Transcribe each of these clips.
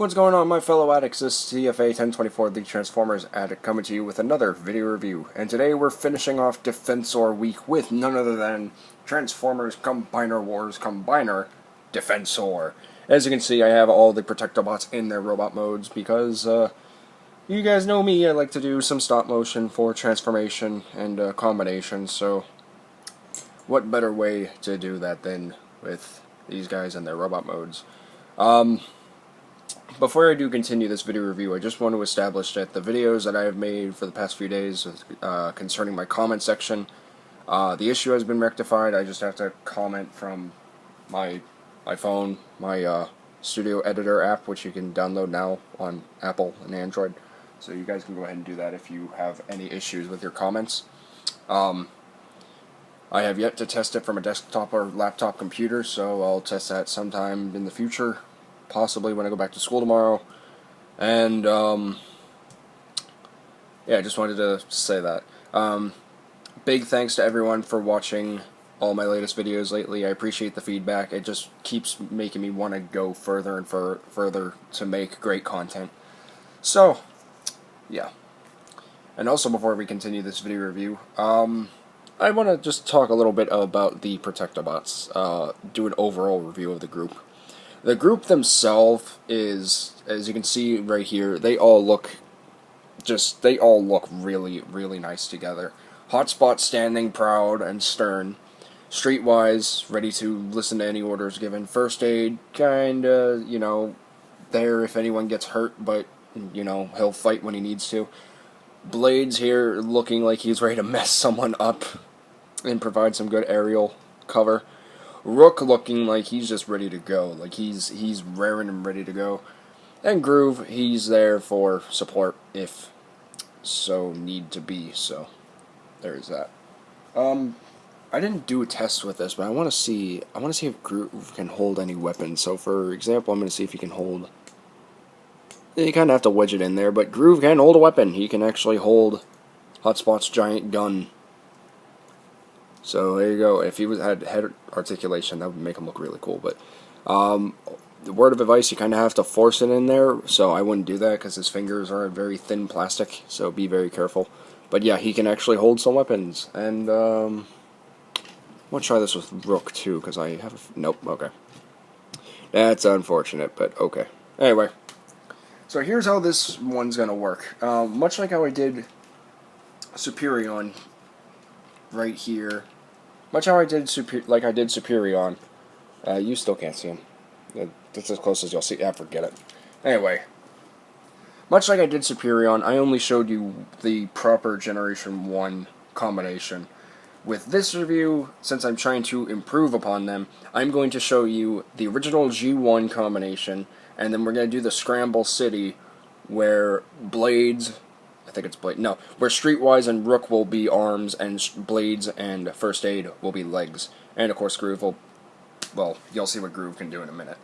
What's going on, my fellow addicts? This is TFA 1024, the Transformers addict, coming to you with another video review. And today we're finishing off Defensor week with none other than Transformers Combiner Wars Combiner Defensor. As you can see, I have all the Protectobots in their robot modes because, you guys know me, I like to do some stop motion for transformation and combination, so what better way to do that than with these guys in their robot modes. Before I do continue this video review, I just want to establish that the videos that I have made for the past few days concerning my comment section, the issue has been rectified. I just have to comment from my phone, my Studio Editor app, which you can download now on Apple and Android. So you guys can go ahead and do that if you have any issues with your comments. I have yet to test it from a desktop or laptop computer, so I'll test that sometime in the future. Possibly when I go back to school tomorrow. And, yeah, I just wanted to say that. Big thanks to everyone for watching all my latest videos lately. I appreciate the feedback. It just keeps making me want to go further and further to make great content. So, yeah. And also, before we continue this video review, I want to just talk a little bit about the Protectobots. Do an overall review of the group. The group themselves is, as you can see right here, they all look really, really nice together. Hotspot standing proud and stern. Streetwise, ready to listen to any orders given. First aid, kinda, there if anyone gets hurt, but, he'll fight when he needs to. Blades here looking like he's ready to mess someone up and provide some good aerial cover. Rook looking like he's just ready to go, like he's raring and ready to go. And Groove, he's there for support if so need to be, so there's that. I didn't do a test with this, but I want to see if Groove can hold any weapons. So for example, I'm going to see if he can hold, you kind of have to wedge it in there, but Groove can hold a weapon. He can actually hold Hotspot's giant gun. So there you go. If he had head articulation, that would make him look really cool. But the word of advice, you kind of have to force it in there. So I wouldn't do that because his fingers are very thin plastic. So be very careful. But yeah, he can actually hold some weapons. And I'm gonna try this with Rook too because I have nope. Okay, that's unfortunate, but okay. Anyway, so here's how this one's gonna work. Much like how I did Superion. Right here, much how I did Superion. You still can't see him. That's as close as you'll see. Forget it. Anyway, much like I did Superion, I only showed you the proper Generation 1 combination. With this review, since I'm trying to improve upon them, I'm going to show you the original G1 combination, and then we're going to do the Scramble City, where Blades... where Streetwise and Rook will be arms, and Blades and First Aid will be legs. And of course Groove will, well, you'll see what Groove can do in a minute.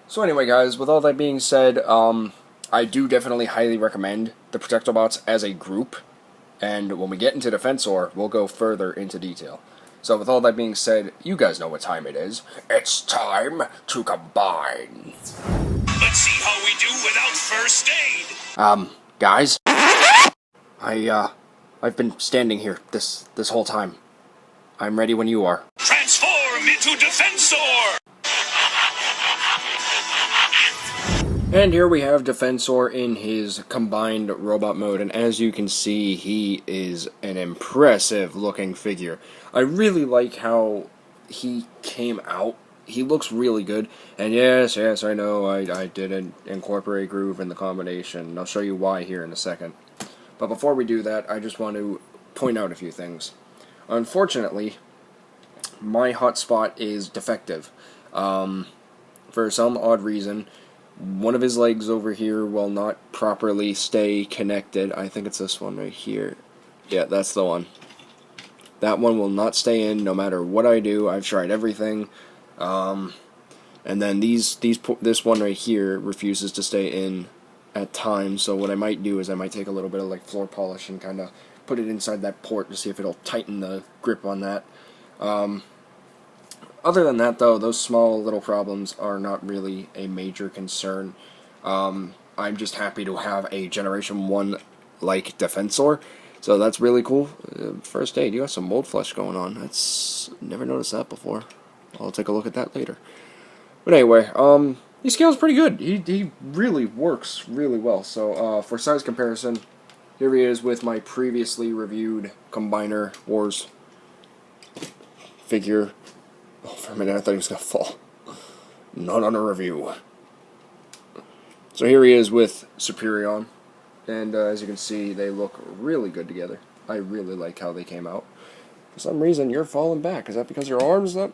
So anyway guys, with all that being said, I do definitely highly recommend the Protectobots as a group, and when we get into Defensor, we'll go further into detail. So with all that being said, you guys know what time it is. It's time to combine. Let's see how we do without First Aid. Guys? I've been standing here this whole time. I'm ready when you are. Transform into Defensor! And here we have Defensor in his combined robot mode, and as you can see, he is an impressive looking figure. I really like how he came out. He looks really good, and yes, I know I didn't incorporate Groove in the combination. I'll show you why here in a second. But before we do that, I just want to point out a few things. Unfortunately, my hotspot is defective. For some odd reason, one of his legs over here will not properly stay connected. I think it's this one right here. Yeah, that's the one. That one will not stay in no matter what I do. I've tried everything. And then this one right here refuses to stay in at times, so what I might do is I might take a little bit of floor polish and kind of put it inside that port to see if it'll tighten the grip on that. Other than that though, those small little problems are not really a major concern. I'm just happy to have a Generation 1 like Defensor. So that's really cool. First aid, you got some mold flesh going on. That's never noticed that before. I'll take a look at that later. But anyway, he scales pretty good. He really works really well. So for size comparison, here he is with my previously reviewed Combiner Wars figure. Oh, for a minute I thought he was gonna fall. Not on a review. So here he is with Superion, and as you can see, they look really good together. I really like how they came out. For some reason, you're falling back. Is that because your arm's not?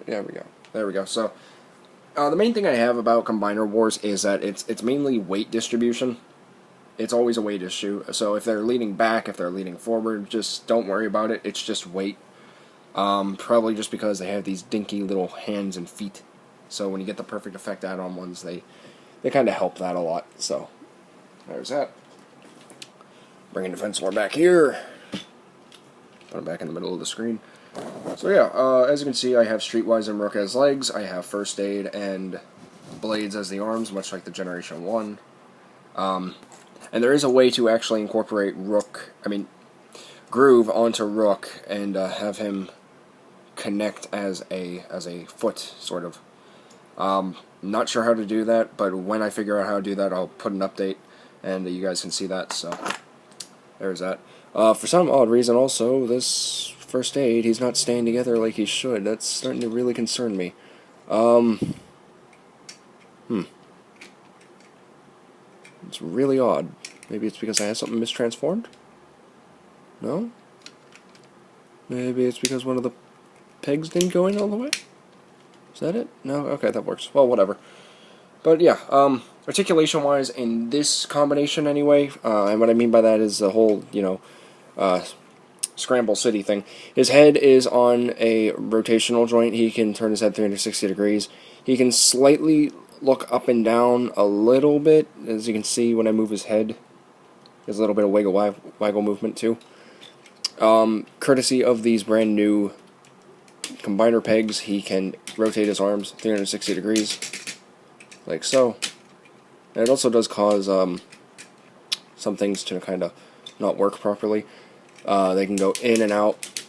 There we go. There we go. So the main thing I have about Combiner Wars is that it's mainly weight distribution. It's always a weight issue. So if they're leaning back, if they're leaning forward, just don't worry about it. It's just weight. Probably just because they have these dinky little hands and feet. So when you get the perfect effect add-on ones, they kind of help that a lot. So there's that. Bringing Defensor back here. Put him back in the middle of the screen. So yeah, as you can see, I have Streetwise and Rook as legs. I have First Aid and Blades as the arms, much like the Generation 1. And there is a way to actually incorporate Groove onto Rook and have him connect as a foot, sort of. Not sure how to do that, but when I figure out how to do that, I'll put an update, and you guys can see that, so there's that. For some odd reason, also, this First Aid, he's not staying together like he should. That's starting to really concern me. It's really odd. Maybe it's because I have something mistransformed? No? Maybe it's because one of the pegs didn't go in all the way? Is that it? No? Okay, that works. Well, whatever. But yeah, articulation-wise, in this combination anyway, and what I mean by that is the whole, Scramble City thing. His head is on a rotational joint. He can turn his head 360 degrees. He can slightly look up and down a little bit, as you can see when I move his head. There's a little bit of waggle movement too. Courtesy of these brand new Combiner pegs, he can rotate his arms 360 degrees, like so. And it also does cause some things to kind of not work properly. They can go in and out,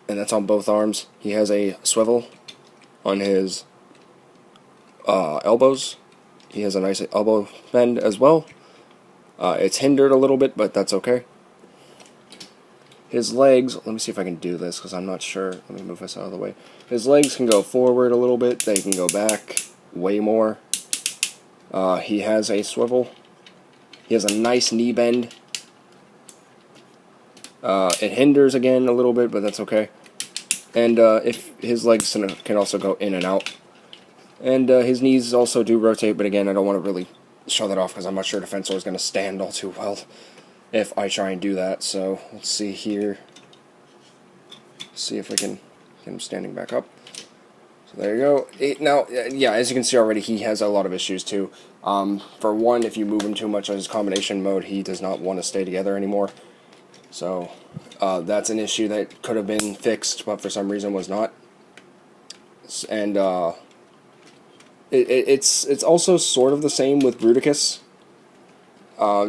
and that's on both arms. He has a swivel on his elbows. He has a nice elbow bend as well. It's hindered a little bit, but that's okay. His legs, let me see if I can do this, because I'm not sure. Let me move this out of the way. His legs can go forward a little bit. They can go back way more. He has a swivel. He has a nice knee bend. It hinders again a little bit, but that's okay. And if his legs can also go in and out. And his knees also do rotate, but again, I don't want to really show that off because I'm not sure Defensor is going to stand all too well if I try and do that. So let's see here. See if we can get him standing back up. So there you go. Now, yeah, as you can see already, he has a lot of issues too. For one, if you move him too much on his combination mode, he does not want to stay together anymore. So that's an issue that could have been fixed, but for some reason was not. And it's also sort of the same with Bruticus,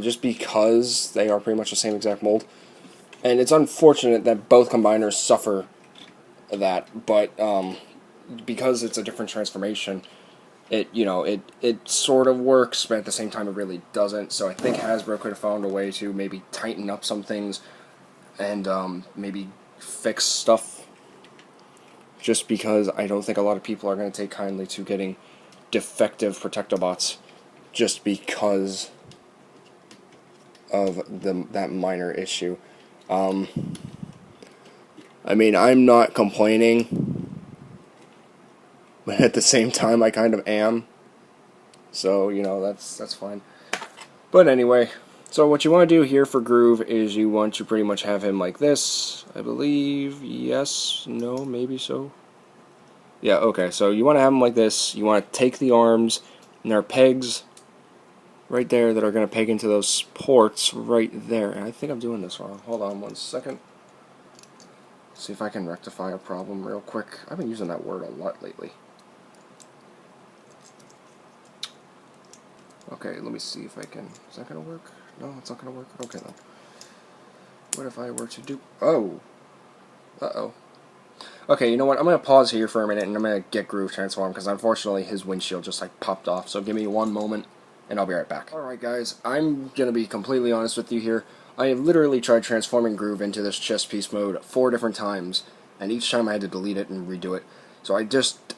just because they are pretty much the same exact mold. And it's unfortunate that both combiners suffer that, but because it's a different transformation, it sort of works, but at the same time it really doesn't. So I think Hasbro could have found a way to maybe tighten up some things and maybe fix stuff, just because I don't think a lot of people are going to take kindly to getting defective Protectobots just because of that minor issue. I mean, I'm not complaining, but at the same time I kind of am. So, that's fine. But anyway, so what you want to do here for Groove is you want to pretty much have him like this, I believe. Yes, no, maybe so. Yeah, okay, so you want to have him like this. You want to take the arms, and there are pegs right there that are going to peg into those ports right there. And I think I'm doing this wrong. Hold on 1 second. See if I can rectify a problem real quick. I've been using that word a lot lately. Okay, let me see if I can... Is that going to work? No, it's not going to work. Okay, then. What if I were to do... Oh! Uh-oh. Okay, you know what? I'm going to pause here for a minute, and I'm going to get Groove transformed, because unfortunately his windshield just, like, popped off. So give me one moment, and I'll be right back. Alright, guys. I'm going to be completely honest with you here. I have literally tried transforming Groove into this chess piece mode 4 different times, and each time I had to delete it and redo it. So I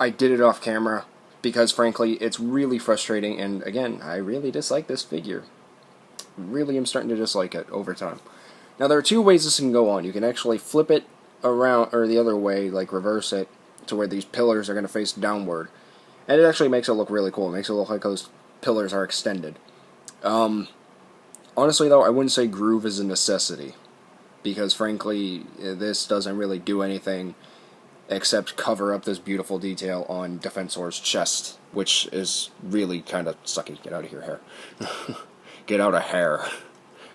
did it off camera, because frankly, it's really frustrating, and again, I really dislike this figure. Really am starting to dislike it over time. Now, there are 2 ways this can go on. You can actually flip it around, or the other way, like reverse it, to where these pillars are going to face downward. And it actually makes it look really cool. It makes it look like those pillars are extended. Honestly, though, I wouldn't say Groove is a necessity, because frankly, this doesn't really do anything except cover up this beautiful detail on Defensor's chest, which is really kind of sucky. Get out of here, hair. Get out of hair.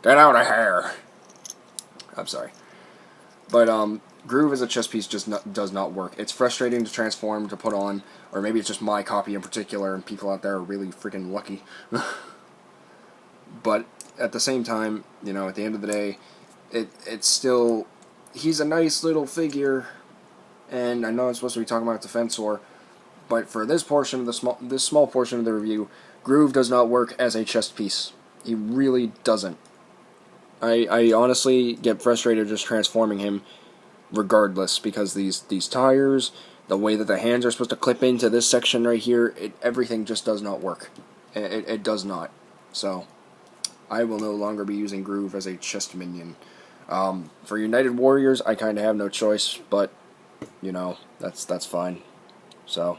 Get out of hair! I'm sorry. But, Groove as a chess piece just does not work. It's frustrating to transform, to put on, or maybe it's just my copy in particular, and people out there are really freaking lucky. But, at the same time, you know, at the end of the day, it's still... He's a nice little figure, and I know I'm supposed to be talking about Defensor, but for this portion of this small portion of the review, Groove does not work as a chess piece. He really doesn't. I honestly get frustrated just transforming him regardless, because these tires, the way that the hands are supposed to clip into this section right here, everything just does not work. It does not. So, I will no longer be using Groove as a chest minion. For United Warriors, I kind of have no choice, but, you know, that's fine. So,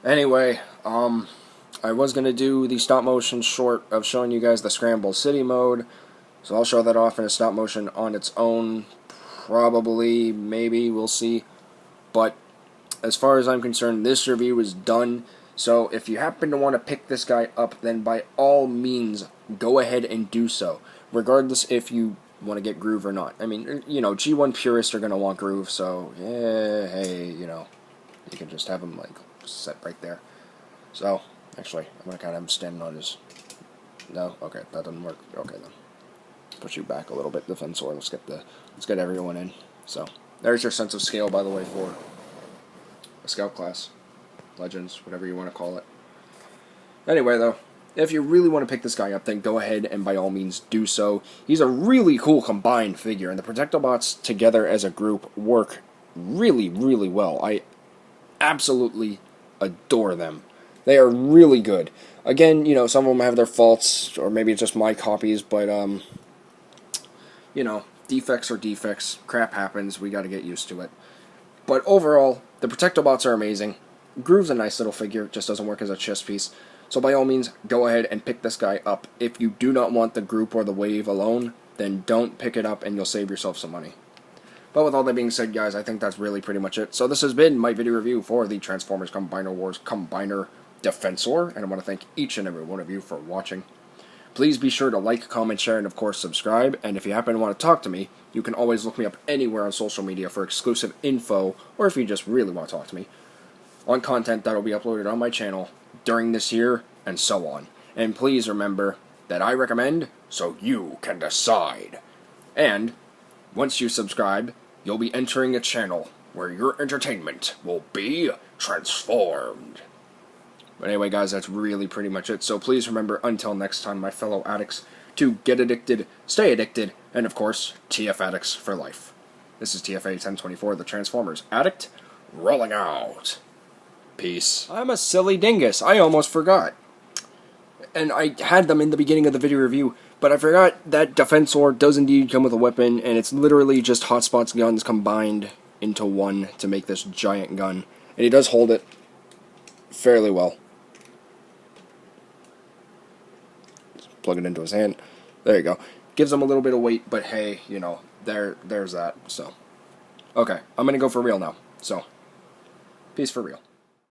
anyway, I was going to do the stop motion short of showing you guys the Scramble City mode, so I'll show that off in a stop motion on its own, probably, maybe, we'll see. But as far as I'm concerned, this review is done, so if you happen to want to pick this guy up, then by all means, go ahead and do so, regardless if you want to get Groove or not. I mean, you know, G1 purists are going to want Groove, so, yeah, hey, you know, you can just have him, like, set right there. So, actually, I'm going to kind of have him standing on his... No? Okay, that doesn't work. Okay, then. Push you back a little bit, Defensor. Let's get everyone in. So, there's your sense of scale, by the way, for a scout class. Legends, whatever you want to call it. Anyway, though, if you really want to pick this guy up, then go ahead and by all means do so. He's a really cool combined figure, and the Protectobots together as a group work really, really well. I absolutely adore them. They are really good. Again, you know, some of them have their faults, or maybe it's just my copies, but, you know, defects are defects. Crap happens. We got to get used to it. But overall, the Protectobots are amazing. Groove's a nice little figure, just doesn't work as a chess piece. So by all means, go ahead and pick this guy up. If you do not want the group or the wave alone, then don't pick it up and you'll save yourself some money. But with all that being said, guys, I think that's really pretty much it. So this has been my video review for the Transformers Combiner Wars Combiner Defensor, and I want to thank each and every one of you for watching. Please be sure to like, comment, share, and of course subscribe, and if you happen to want to talk to me, you can always look me up anywhere on social media for exclusive info, or if you just really want to talk to me, on content that will be uploaded on my channel during this year, and so on. And please remember that I recommend, so you can decide. And, once you subscribe, you'll be entering a channel where your entertainment will be transformed. But anyway, guys, that's really pretty much it. So please remember, until next time, my fellow addicts, to get addicted, stay addicted, and of course, TF addicts for life. This is TFA 1024, the Transformers Addict, rolling out. Peace. I'm a silly dingus. I almost forgot. And I had them in the beginning of the video review, but I forgot that Defensor does indeed come with a weapon, and it's literally just Hotspot's guns combined into one to make this giant gun. And he does hold it fairly well. Just plug it into his hand. There you go. Gives him a little bit of weight, but hey, you know, there's that. So, okay, I'm gonna go for real now. So, peace for real.